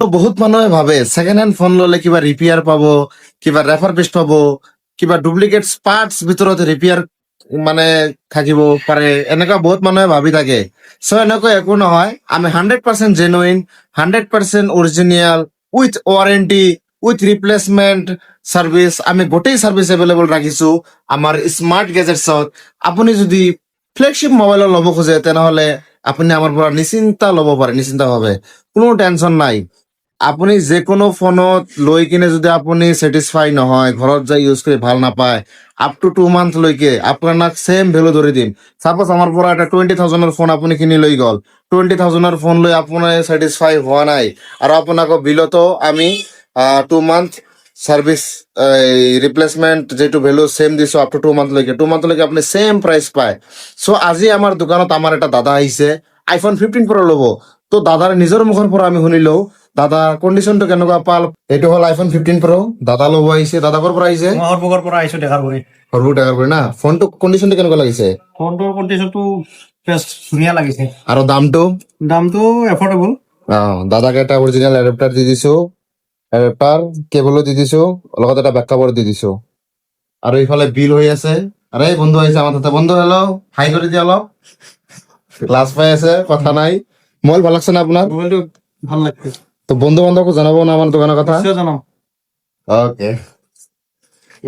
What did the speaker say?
তো বহুত মানুহে ভাবে ছেকেণ্ড হেণ্ড ফোন ললে কিবা ৰিপেয়াৰ পাব, কিবা ৰেফাৰ পিচ পাব, কিবা ডুপ্লিকেট পাৰ্টছ ভিতৰত ৰিপেয়াৰ মানে থাকিব পাৰে, এনেকুৱা বহুত মানুহে ভাবি থাকে। চ' এনেকুৱা একো নহয়, আমি 100% genuine, 100% original, with warranty, with replacement service, আমি গোটেই চাৰ্ভিচ এভেইলেবল ৰাখিছো আমাৰ স্মাৰ্ট গেজেটছত। আপুনি যদি ফ্লেগশ্বিপ মোবাইলৰ ল'ব খোজে তেনেহলে আপুনি আমাৰ পৰা নিশ্চিন্ত ল'ব পাৰে, নিশ্চিন্তভাৱে, কোনো টেনচন নাই। আপুনি যিকোনো ফোনত লৈ কিনে যদি আপুনি ছেটিছফাই নহয়, ঘৰত যাই ইউজ কৰি ভাল নাপায়, আপ টু 2 মান্থ লৈকে আপোনাক সেম ভেলু ধৰি দিম। চাপোজ আমাৰ পৰা এটা 20,000 ফোন আপুনি কিনি লৈ গ'ল, 20,000 ফোন লৈ আপোনাৰ ছেটিছফাই হোৱা নাই, আৰু আপোনাক বিলতো আমি 2 মান্থ চাৰ্ভিচ ৰিপ্লেচমেণ্ট যিটো ভেলু সেম দিছো আপ টু 2 মান্থ লৈকে, 2 মান্থ লৈকে আপুনি সেম প্ৰাইচ পায়। চ' আজি আমাৰ দোকানত আমাৰ এটা দাদা আহিছে আইফোন 15 Pro ল'ব। তো দাদাৰ নিজৰ মুখৰ পৰা আমি শুনিলো দাদা কণ্ডিশ্যনটো কেনেকুৱা পাল। এইটো হ'ল আইফোন 15 Pro, দাদা ল'ব আহিছে। দাদা ক'ৰ পৰা আহিছে? মই হৰপুৰৰ পৰা আহিছো দেখাৰগুৰি। সৰু টাকাৰ কৰি না। ফোনটো কণ্ডিশ্যনটো কেনেকুৱা লাগিছে? ফোনটোৰ কণ্ডিশ্যনটো বেষ্ট ধুনীয়া লাগিছে। আৰু দামটো? দামটো এফৰ্ডেবল। দাদাক এটা অৰিজিনেল এডাপ্টাৰ দি দিছো, এডাপ্টাৰ কেবলো দি দিছো, লগত এটা বেক কভাৰ দি দিছো। আৰু ইফালে বিল হৈ আছে। আৰে বন্ধু আহিছে আমাৰ তাতে। বন্ধু হেল্ল', হাই কৰি দিয়া অলপ। ক্লাছ পাই আছে, কথা নাই। মোবাইল ভাল লাগছে না আপোনাৰ? মোবাইলটো ভাল লাগছে। তো বন্ধু বান্ধৱকো জনাব না আমাৰ দোকানৰ কথা? নিশ্চয় জনাম। ওকে।